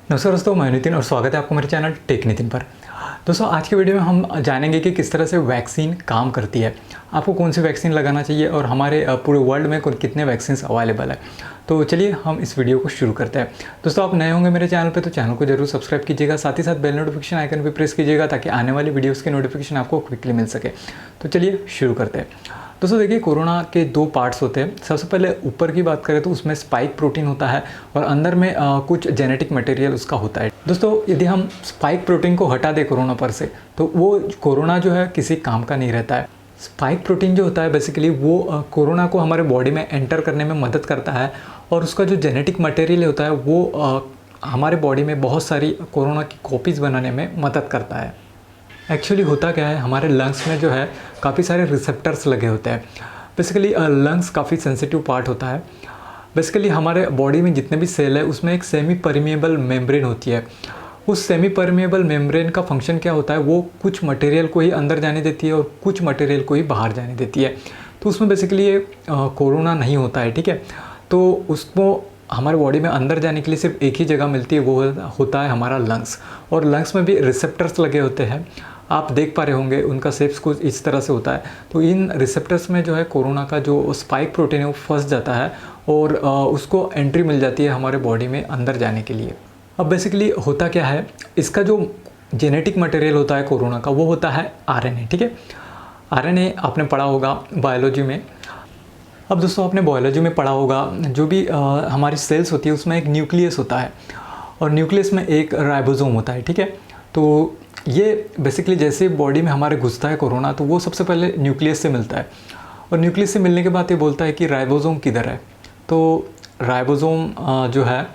नमस्कार दोस्तों, मैं नितिन और स्वागत है आपको मेरे चैनल टेक नितिन पर। दोस्तों आज की वीडियो में हम जानेंगे कि किस तरह से वैक्सीन काम करती है, आपको कौन सी वैक्सीन लगाना चाहिए और हमारे पूरे वर्ल्ड में कितने वैक्सीन अवेलेबल है। तो चलिए हम इस वीडियो को शुरू करते हैं। दोस्तों आप नए होंगे मेरे चैनल पे तो चैनल को जरूर सब्सक्राइब कीजिएगा, साथ ही साथ बेल नोटिफिकेशन आइकन भी प्रेस कीजिएगा ताकि आने वाली वीडियोज़ की नोटिफिकेशन आपको क्विकली मिल सके। तो चलिए शुरू करते हैं। दोस्तों देखिए, कोरोना के दो पार्ट्स होते हैं। सबसे पहले ऊपर की बात करें तो उसमें स्पाइक प्रोटीन होता है और अंदर में कुछ जेनेटिक मटेरियल उसका होता है। दोस्तों यदि हम स्पाइक प्रोटीन को हटा दें कोरोना पर से तो वो कोरोना जो है किसी काम का नहीं रहता है। स्पाइक प्रोटीन जो होता है बेसिकली वो कोरोना को हमारे बॉडी में एंटर करने में मदद करता है और उसका जो जेनेटिक मटेरियल होता है वो हमारे बॉडी में बहुत सारी कोरोना की कॉपीज़ बनाने में मदद करता है। एक्चुअली होता क्या है, हमारे लंग्स में जो है काफ़ी सारे रिसेप्टर्स लगे होते हैं। बेसिकली लंग्स काफ़ी सेंसिटिव पार्ट होता है। बेसिकली हमारे बॉडी में जितने भी सेल है उसमें एक सेमी परमिएबल मेम्ब्रेन होती है। उस सेमी परमिएबल मेम्ब्रेन का फंक्शन क्या होता है, वो कुछ मटेरियल को ही अंदर जाने देती है और कुछ मटेरियल को ही बाहर जाने देती है। तो उसमें बेसिकली ये कोरोना नहीं होता है, ठीक है। तो उसको हमारे बॉडी में अंदर जाने के लिए सिर्फ एक ही जगह मिलती है, वो होता है हमारा लंग्स। और लंग्स में भी रिसेप्टर्स लगे होते हैं, आप देख पा रहे होंगे उनका शेप्स कुछ इस तरह से होता है। तो इन रिसेप्टर्स में जो है कोरोना का जो स्पाइक प्रोटीन है वो फंस जाता है और उसको एंट्री मिल जाती है हमारे बॉडी में अंदर जाने के लिए। अब बेसिकली होता क्या है, इसका जो जेनेटिक मटेरियल होता है कोरोना का वो होता है आरएनए, ठीक है। आरएनए आपने पढ़ा होगा बायोलॉजी में। अब दोस्तों आपने बायोलॉजी में पढ़ा होगा जो भी हमारी सेल्स होती है उसमें एक न्यूक्लियस होता है और न्यूक्लियस में एक राइबोसोम होता है, ठीक है। तो ये बेसिकली जैसे बॉडी में हमारे घुसता है कोरोना तो वो सबसे पहले न्यूक्लियस से मिलता है और न्यूक्लियस से मिलने के बाद ये बोलता है कि राइबोसोम किधर है। तो राइबोसोम जो है,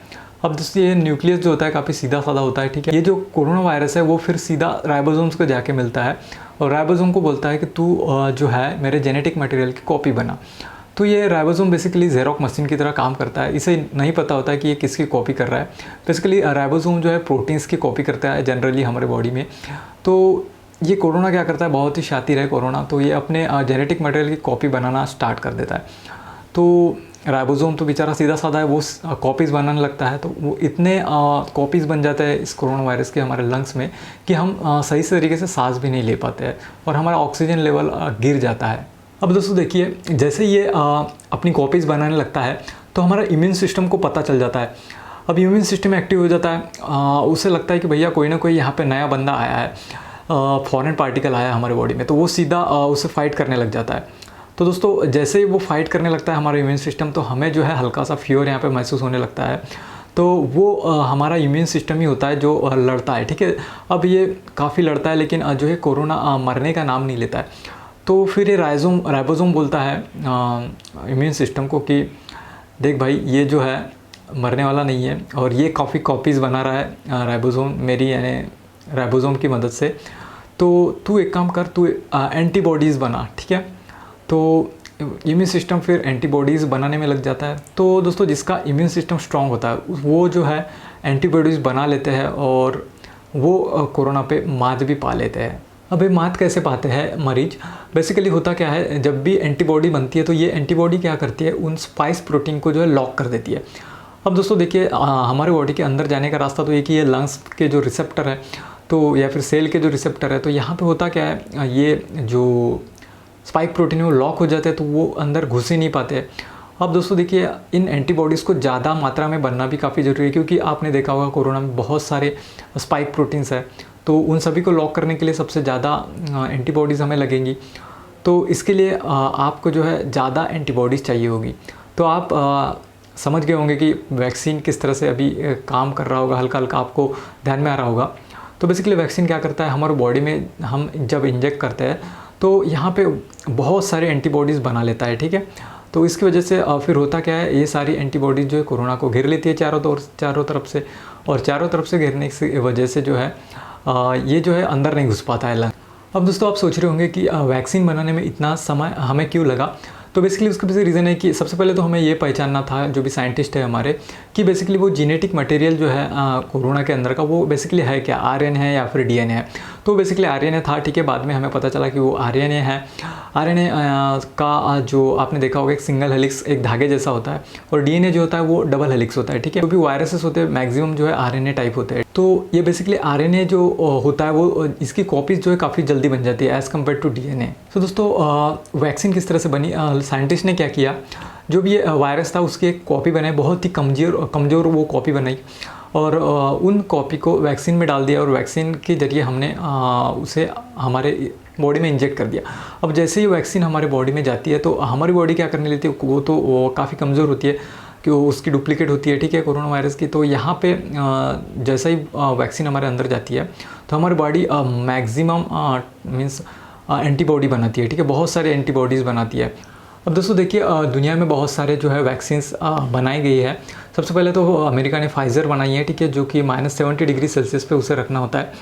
अब दोस्तों ये न्यूक्लियस जो होता है काफ़ी सीधा साधा होता है, ठीक है। ये जो कोरोना वायरस है वो फिर सीधा राइबोसोम्स को जाके मिलता है और राइबोसोम को बोलता है कि तू जो है मेरे जेनेटिक मटेरियल की कॉपी बना। तो ये राइबोसोम बेसिकली जेरोक्स मशीन की तरह काम करता है। इसे नहीं पता होता है कि ये किसकी कॉपी कर रहा है। बेसिकली राइबोसोम जो है प्रोटीन्स की कॉपी करता है जनरली हमारे बॉडी में। तो ये कोरोना क्या करता है, बहुत ही शातिर है कोरोना, तो ये अपने जेनेटिक मटेरियल की कॉपी बनाना स्टार्ट कर देता है। तो राइबोसोम तो बेचारा सीधा साधा है, वो कॉपीज़ बनाने लगता है। तो वो इतने कॉपीज़ बन जाते हैं इस कोरोना वायरस के हमारे लंग्स में कि हम सही से तरीके से सांस भी नहीं ले पाते हैं और हमारा ऑक्सीजन लेवल गिर जाता है। अब दोस्तों देखिए, जैसे ये अपनी कॉपीज़ बनाने लगता है तो हमारा इम्यून सिस्टम को पता चल जाता है। अब इम्यून सिस्टम एक्टिव हो जाता है, उसे लगता है कि भैया कोई ना कोई यहाँ पे नया बंदा आया है, फॉरेन पार्टिकल आया है हमारे बॉडी में, तो वो सीधा उसे फाइट करने लग जाता है। तो दोस्तों जैसे ही वो फाइट करने लगता है हमारा इम्यून सिस्टम, तो हमें जो है हल्का सा फीवर यहाँ पे महसूस होने लगता है। तो वो हमारा इम्यून सिस्टम ही होता है जो लड़ता है, ठीक है। अब ये काफ़ी लड़ता है लेकिन जो है कोरोना मरने का नाम नहीं लेता है। तो फिर ये राइबोसोम बोलता है इम्यून सिस्टम को कि देख भाई ये जो है मरने वाला नहीं है और ये काफ़ी कॉपीज़ बना रहा है राइबोसोम मेरी यानी राइबोसोम की मदद से। तो तू एक काम कर, तू एंटीबॉडीज़ बना, ठीक है। तो इम्यून सिस्टम फिर एंटीबॉडीज़ बनाने में लग जाता है। तो दोस्तों जिसका इम्यून सिस्टम स्ट्रॉन्ग होता है वो जो है एंटीबॉडीज़ बना लेते हैं और वो कोरोना पे मात भी पा लेते हैं। अब ये मात कैसे पाते हैं मरीज, बेसिकली होता क्या है, जब भी एंटीबॉडी बनती है तो ये एंटीबॉडी क्या करती है, उन स्पाइस प्रोटीन को जो है लॉक कर देती है। अब दोस्तों देखिए, हमारे बॉडी के अंदर जाने का रास्ता तो एक ही है, लंग्स के जो रिसेप्टर है तो या फिर सेल के जो रिसेप्टर है, तो यहाँ पे होता क्या है, ये जो स्पाइक प्रोटीन है वो लॉक हो जाते हैं तो वो अंदर घुस ही नहीं पाते। अब दोस्तों देखिए, इन एंटीबॉडीज़ को ज़्यादा मात्रा में बनना भी काफ़ी ज़रूरी है क्योंकि आपने देखा होगा कोरोना में बहुत सारे स्पाइक प्रोटीन्स है, तो उन सभी को लॉक करने के लिए सबसे ज़्यादा एंटीबॉडीज़ हमें लगेंगी। तो इसके लिए आपको जो है ज़्यादा एंटीबॉडीज़ चाहिए होगी। तो आप समझ गए होंगे कि वैक्सीन किस तरह से अभी काम कर रहा होगा, हल्का हल्का आपको ध्यान में आ रहा होगा। तो बेसिकली वैक्सीन क्या करता है, हमारे बॉडी में हम जब इंजेक्ट करते हैं तो यहाँ पे बहुत सारे एंटीबॉडीज़ बना लेता है, ठीक है। तो इसकी वजह से फिर होता क्या है, ये सारी एंटीबॉडीज़ जो है कोरोना को घेर लेती है चारों तरफ से, और चारों तरफ से घेरने की वजह से जो है ये जो है अंदर नहीं घुस पाता है लंग। अब दोस्तों आप सोच रहे होंगे कि वैक्सीन बनाने में इतना समय हमें क्यों लगा। तो बेसिकली उसके पीछे रीज़न है कि सबसे पहले तो हमें ये पहचानना था, जो भी साइंटिस्ट है हमारे, कि बेसिकली वो जेनेटिक मटेरियल जो है कोरोना के अंदर का, वो बेसिकली है क्या, आरएनए है या फिर डीएनए है। तो बेसिकली आरएनए था, ठीक है। बाद में हमें पता चला कि वो आरएनए है। आरएनए का जो आपने देखा होगा एक सिंगल हेलिक्स एक धागे जैसा होता है, और डीएनए जो होता है वो डबल हेलिक्स होता है, ठीक है। जो भी वायरसेस होते हैं मैक्सिमम जो है आरएनए टाइप होते हैं। तो ये बेसिकली आरएनए जो होता है वो इसकी कॉपीज जो है काफ़ी जल्दी बन जाती है एज़ कम्पेयर टू डीएनए। तो दोस्तों वैक्सीन किस तरह से बनी, साइंटिस्ट ने क्या किया, जो भी ये वायरस था उसकी एक कॉपी बनाई, बहुत ही कमज़ोर वो कॉपी बनाई, और उन कॉपी को वैक्सीन में डाल दिया, और वैक्सीन के जरिए हमने उसे हमारे बॉडी में इंजेक्ट कर दिया। अब जैसे ही वैक्सीन हमारे बॉडी में जाती है तो हमारी बॉडी क्या करने लेती है, वो काफ़ी कमज़ोर होती है कि वो उसकी डुप्लीकेट होती है, ठीक है, कोरोना वायरस की। तो यहाँ पे जैसा ही वैक्सीन हमारे अंदर जाती है तो हमारी बॉडी मैक्सिमम मीन्स एंटीबॉडी बनाती है, ठीक है, बहुत सारे एंटीबॉडीज़ बनाती है। अब दोस्तों देखिए दुनिया में बहुत सारे जो है वैक्सीन्स बनाई गई है। सबसे पहले तो अमेरिका ने फाइज़र बनाई है, ठीक है, जो कि -70 डिग्री सेल्सियस पे उसे रखना होता है।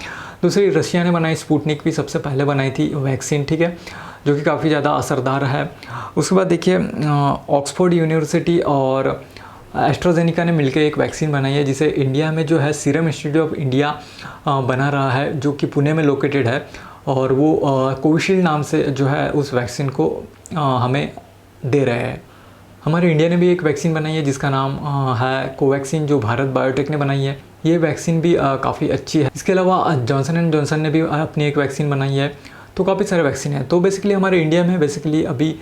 दूसरी रशिया ने बनाई, स्पुतनिक भी सबसे पहले बनाई थी वैक्सीन, ठीक है, जो कि काफ़ी ज़्यादा असरदार है। उसके बाद देखिए ऑक्सफोर्ड यूनिवर्सिटी और एस्ट्राजेनिका ने मिलकर एक वैक्सीन बनाई है, जिसे इंडिया में जो है सीरम इंस्टीट्यूट ऑफ इंडिया बना रहा है, जो कि पुणे में लोकेटेड है, और वो कोविशील्ड नाम से जो है उस वैक्सीन को हमें दे रहे हैं। हमारे इंडिया ने भी एक वैक्सीन बनाई है जिसका नाम है कोवैक्सीन, जो भारत बायोटेक ने बनाई है। ये वैक्सीन भी काफ़ी अच्छी है। इसके अलावा जॉनसन एंड जॉनसन ने भी अपनी एक वैक्सीन बनाई है। तो काफ़ी सारे वैक्सीन हैं। तो बेसिकली हमारे इंडिया में बेसिकली अभी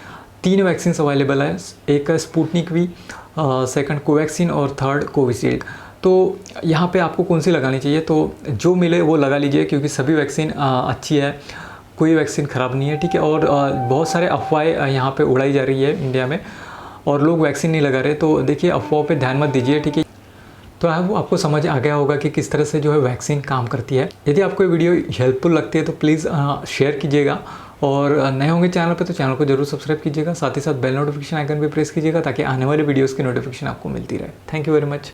3 वैक्सीन अवेलेबल है। एक है स्पुतनिक वी, सेकंड कोवैक्सीन और थर्ड कोविशील्ड। तो यहाँ पे आपको कौन सी लगानी चाहिए, तो जो मिले वो लगा लीजिए, क्योंकि सभी वैक्सीन अच्छी है, कोई वैक्सीन ख़राब नहीं है, ठीक है। और बहुत सारे अफवाहें यहाँ पे उड़ाई जा रही है इंडिया में, और लोग वैक्सीन नहीं लगा रहे। तो देखिए अफवाहों पे ध्यान मत दीजिए, ठीक है। तो आपको समझ आ गया होगा कि किस तरह से जो है वैक्सीन काम करती है। यदि आपको ये वीडियो हेल्पफुल लगती है तो प्लीज़ शेयर कीजिएगा, और नए होंगे चैनल पे तो चैनल को जरूर सब्सक्राइब कीजिएगा। साथ ही साथ बेल नोटिफिकेशन आइकन भी प्रेस कीजिएगा, ताकि आने वाले वीडियोज़ की नोटिफिकेशन आपको मिलती रहे। Thank you very much.